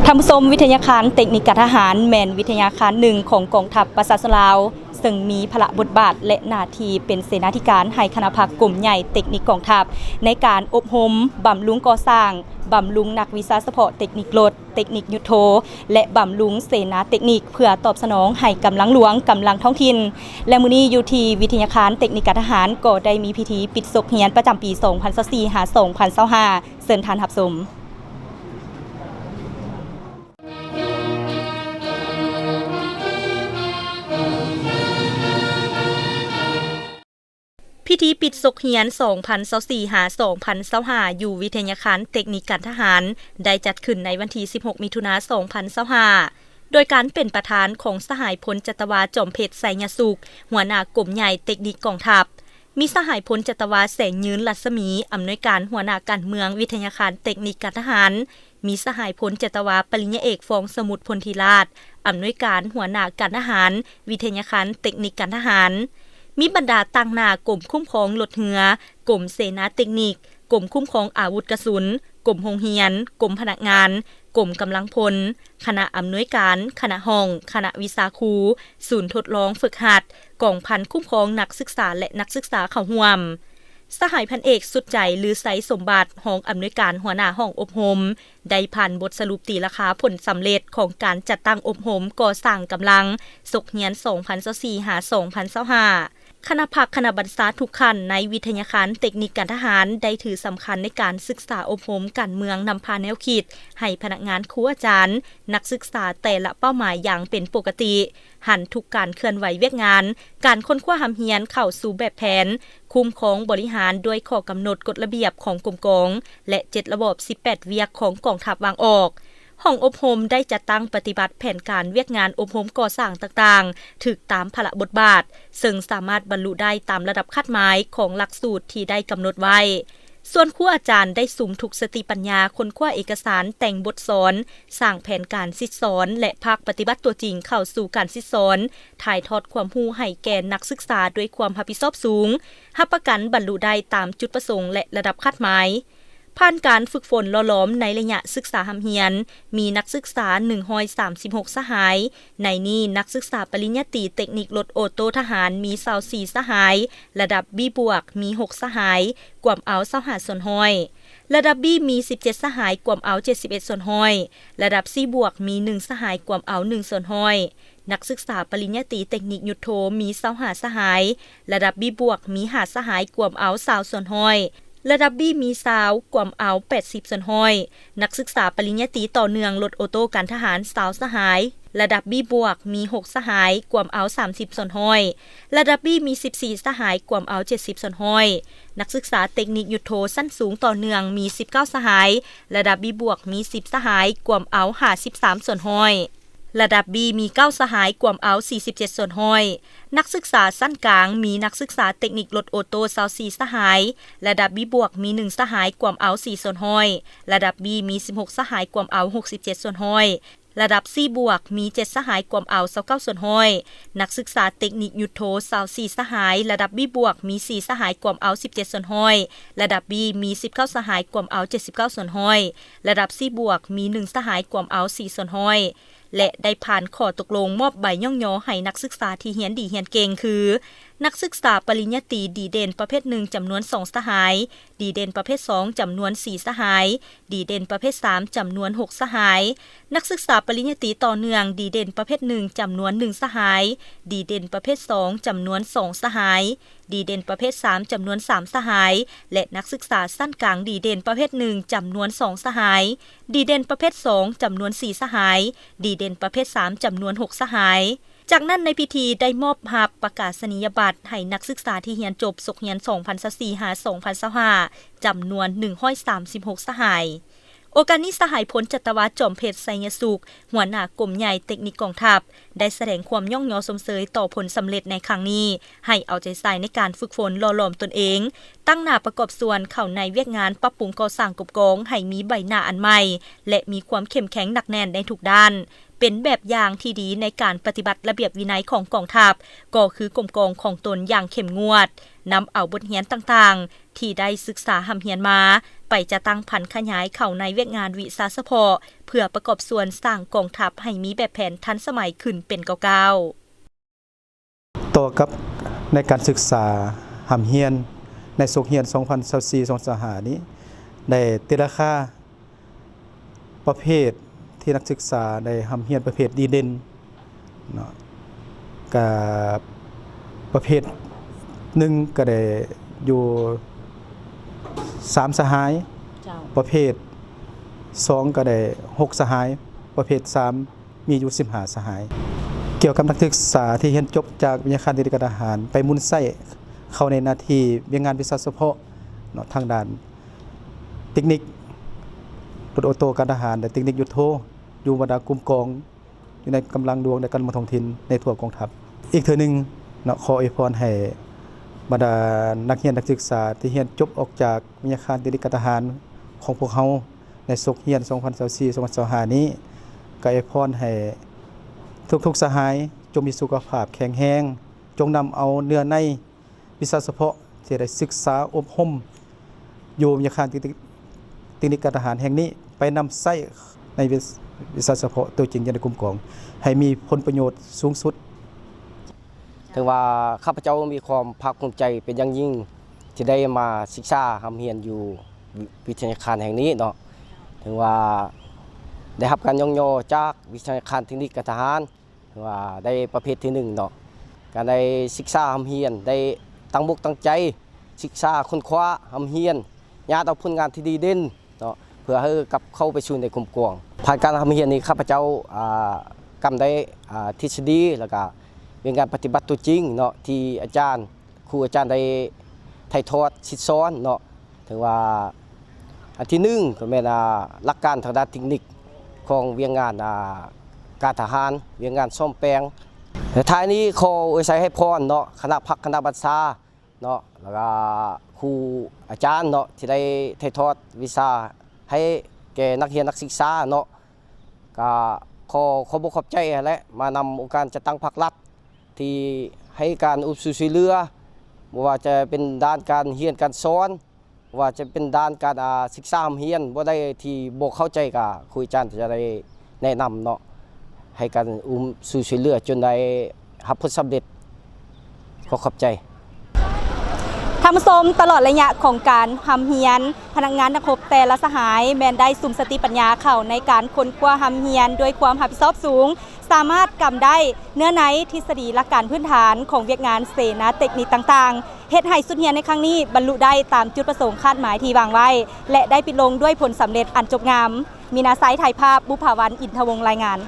ทำส้มวิทยาคารเทคนิคการทหารแมนวิทยาคารหนึ่งของกองทัพประชาชนลาวซึ่งมีพระบทบาทและหน้าที่เป็นเสนาธิการให้คณะภาคกลุ่มใหญ่เทคนิคกองทัพในการอบรมบำรุงก่อสร้างบำรุงนักวิชาเฉพาะเทคนิครถเทคนิคยุทโธและบำรุงเสนาเทคนิคเพื่อตอบสนองให้กำลังหลวงกำลังท้องถิ่นและมื้อนี้อยู่ที่วิทยาคารเทคนิคการทหารก็ได้มีพิธีปิดศกเรียนประจำปี 2024-2025 เชิญท่านรับชมพิธีปิดศกเรียน 2024-2025 อยู่วิทยาคารเทคนิคการทหารได้จัดขึ้นในวันที่ 16 มิถุนายน 2025 โดยการเป็นประธานของสหายพลจัตวาจอมเพชรไสยสุขหัวหน้ากลุ่มใหญ่เทคนิคกองทัพมีสหายพลจัตวาแสงยืนรัศมีอำนวยการหัวหน้าการเมืองวิทยาคารเทคนิคการทหารมีสหายพลจัตวาปริญญาเอกฟองสมุทรพลธิราชอำนวยการหัวหน้าการทหารวิทยาคารเทคนิคการทหารมีบรรดาต่างหน้ากรมคุ้มครองรถเรือกรมเสนาเทคนิคกรมคุ้มครองอาวุธกระสุนกรมโรงเรียนกรมพนักงานกรมกำลังพลคณะอำนวยการคณะห้องคณะวิชาครูศูนย์ทดลองฝึกหัดกองพันคุ้มครองนักศึกษาและนักศึกษาเข้าร่วมสหายพันเอกสุดใจหรือไสสมบัติห้องอำนวยการหัวหน้าห้องอบรมได้ผ่านบทสรุปตีราคาผลสำเร็จของการจัดตั้งอบรมก่อสร้างกำลังศกเรียน 2024-2025 คณะพักคณะบรรษาทุกขั้นในวิทยาคารเทคนิคการทหารได้ถือสำคัญในการศึกษาอบรมการเมืองนำพาแนวคิดให้พนักงานครูอาจารย์นักศึกษาแต่ละเป้าหมายอย่างเป็นปกติหันทุกการเคลื่อนไหวเวียกงานการค้นคว้าหำเฮียนเข้าสู่แบบแผนคุ้มของบริหารด้วยข้อกำหนดกฎระเบียบของกรมกองและ7ระบบ 18 เวียกของกองทัพวางออกห้องอบรมได้จัดตั้งปฏิบัติแผนการเวียกงานอบรมก่อสร้างต่างๆถึกตามพระบทบาทซึ่งสามารถบรรลุได้ตามระดับคาดหมายของหลักสูตรที่ได้กำหนดไว้ส่วนครูอาจารย์ได้สุมทุกสติปัญญาค้นคว้าเอกสารแต่งบทสอนสร้างแผนการสิทธิสอนและภาคปฏิบัติตัวจริงเข้าสู่การสิทธิสอนถ่ายทอดความรู้ให้แก่นักศึกษาด้วยความรับผิดชอบสูงรับประกันบรรลุได้ตามจุดประสงค์และระดับคาดหมายผ่านการฝึกฝนหล่อหลอมในระยะศึกษาหำเฮียนมีนักศึกษา136สหายในนี้นักศึกษาปริญญาตรีเทคนิครถออโต้ทหารมี24สหายระดับ B บวกมี6สหายกวมเอา25ส่วนห้อยระดับ B มี17สหายกวมเอา71ส่วนห้อยระดับ C บวกมี1สหายกวมเอา1ส่วนห้อยนักศึกษาปริญญาตรีเทคนิคยุทโธมี25สหายระดับ B บวกมี5สหายกวมเอา20ส่วนห้อยระดับ B มี20กวมเอา80ส่วนห้อยนักศึกษาปริญญาตรีต่อเนื่องรถออโต้การทหาร20สหายระดับ B บวกมี6สหายกวมเอา30ส่วนห้อยระดับ B มี14สหายกวมเอา70ส่วนห้อยนักศึกษาเทคนิคยุทโธสั้นสูงต่อเนื่องมี19สหายระดับ B บวกมี10สหายกวมเอา53ส่วนห้อยระดับ B มี9สหายกวมเอา47ส่วนห้อยนักศึกษาสั้นกลางมีนักศึกษาเทคนิครถออโต้24สหายระดับ B บวกมี1สหายกวมเอา4ส่วนห้อยระดับ B มี16สหายกวมเอา67ส่วนห้อยระดับ C บวกมี7สหายกวมเอา29ส่วนห้อยนักศึกษาเทคนิคยุทโธ24สหายระดับ B บวกมี4สหายกวมเอา17ส่วนห้อยระดับ B มี19สหายกวมเอา79ส่วนห้อยระดับ C บวกมี1สหายกวมเอา4ส่วนห้อยและได้ผ่านข้อตกลงมอบใบย่องยอให้นักศึกษาที่เรียนดีเรียนเก่งคือนักศึกษาปริญญาตรีดีเด่นประเภท1จำนวน2สหายดีเด่นประเภท2จำนวน4สหายดีเด่นประเภท3จำนวน6สหายนักศึกษาปริญญาตรีต่อเนื่องดีเด่นประเภท1จำนวน1สหายดีเด่นประเภท2จำนวน2สหายดีเด่นประเภท3จำนวน3สหายและนักศึกษาสั้นกลางดีเด่นประเภท1จำนวน2สหายดีเด่นประเภท2จำนวน4สหายดีเด่นประเภท3จำนวน6สหายจากนั้นในพิธีได้มอบรับประกาศนียบัตรให้นักศึกษาที่เรียนจบศกเรียน 2024-2025 จำนวน136สหายโอกาสนี้สหายพลจัตวาจอมเพชรไสยสุขหัวหน้ากรมใหญ่เทคนิคกองทัพได้แสดงความย่องยอสมเสยต่อผลสำเร็จในครั้งนี้ให้เอาใจใส่ในการฝึกฝนหล่อหลอมตนเองตั้งหน้าประกอบส่วนเข้าในเวียกงานปรับปรุงก่อสร้างกบกองให้มีใบหน้าอันใหม่และมีความเข้มแข็งหนักแน่นในทุกด้านเป็นแบบอย่างที่ดีในการปฏิบัติระเบียบวินัยของกองทัพก็คือกรมกองของตนอย่างเข้มงวดนำเอาบทเรียนต่างๆที่ได้ศึกษาหำเรียนมาป ไปจะตั้งพันขยายเข้าในเวียกงานวิสาสะเพาะเพื่อประกอบส่วนสร้างกองทัพให้มีแบบแผนทันสมัยขึ้นเป็นเก่าต่อกับในการศึกษาหำเฮียนในสุขเฮียน 2024-2025 นี้ได้ตีราคาประเภทที่นักศึกษาได้หำเฮียนประเภทดีเด่นเนาะกับประเภทหนึ่งก็ได้อยู่3สหายประเภท2ก็ได้6สหายประเภท3มีอยู่15สหายเกี่ยวกับนักศึกษาที่เรียนจบจากวิทยาคารเทคนิคการทหารไปมุ่นไส้เข้าในหน้าที่เวียงงานวิชาเฉพาะเนาะทางด้านเทคนิครถออโต้การทหารและเทคนิคยุทโธอยู่บรรดากลุ่มกองอยู่ในกำลังดวงในการเมืองท้องถิ่นในทั่วกองทัพอีกเทื่อนึงเนาะขออวยพรให้บรรดานักเรียนนักศึกษาที่เรียนจบออกจากวิทยาคารเทคนิคการทหารของพวกเขาในศกเรียน 2024-2025 นี้ก็อวยพรให้ทุกๆสหายจงมีสุขภาพแข็งแรงจงนำเอาเนื้อในวิชาเฉพาะที่ได้ศึกษาอบรมอยู่วิทยาคารเทคนิคการทหารแห่งนี้ไปนำใช้ในวิชาเฉพาะตัวจริงในกลุ่มกองให้มีผลประโยชน์สูงสุดถึงว่าข้าพเจ้ามีความภาคภูมิใจเป็นอย่างยิ่งที่ได้มาศึกษาหำเฮียนอยู่วิทยาคารแห่งนี้เนาะถึงว่าได้รับการย่องโยจากวิทยาคารเทคนิคการทหารถึงว่าได้ประเภทที่1เนาะการได้ศึกษาหำเฮียนได้ตั้งมุกตั้งใจศึกษาค้นคว้าหำเฮียนญาติเอาผลงานที่ดีเด่นเนาะเพื่อให้กับเข้าไปสู่ในกลุ่มกวงผ่านการหำเฮียนนี้ข้าพเจ้ากำได้ทฤษฎีแล้วก็เป็นการปฏิบัติตัวจริงเนาะที่ครูอาจารย์ได้ถ่ายทอดชิดซ้อนเนาะถึงว่าอันที่1ก็แม่นหลักการทางด้านเทคนิคของเวียงงานการทหารเวียงงานซ่อมแปลงในท้ายนี้ขออวยชัยให้พรเนาะคณะพักคณะบัญชาเนาะแล้วก็ครูอาจารย์เนาะที่ได้ถ่ายทอดวิชาให้แก่นักเรียนนักศึกษาเนาะก็ขอบอกขอบใจและมานำองค์การจัดตั้งพรรครัฐที่ให้การอุปถัมภ์เรือว่าจะเป็นด้านการเรียนการสอนว่าจะเป็นด้านการศึกษาเรียนว่าได้ที่บอกเข้าใจกับครูอาจารย์จะได้แนะนำเนาะให้การสู่ช่วยเหลือจนได้รับผลสำเร็จขอบใจท่านผู้ชมตลอดระยะของการหำเฮียนพนักงานนักรบแต่ละสหายแม้นได้สุมสติปัญญาเข้าในการค้นคว้าหำเฮียนด้วยความรับผิดชอบสูงสามารถกำได้เนื้อในทฤษฎีหลักการพื้นฐานของเวียกงานเสนาเทคนิคต่างๆเฮ็ดให้สุดเฮียนในครั้งนี้บรรลุได้ตามจุดประสงค์คาดหมายที่วางไว้และได้ปิดลงด้วยผลสำเร็จอันจบงามมีนาไซถ่ายภาพบุภาวันอินทวงศ์รายงาน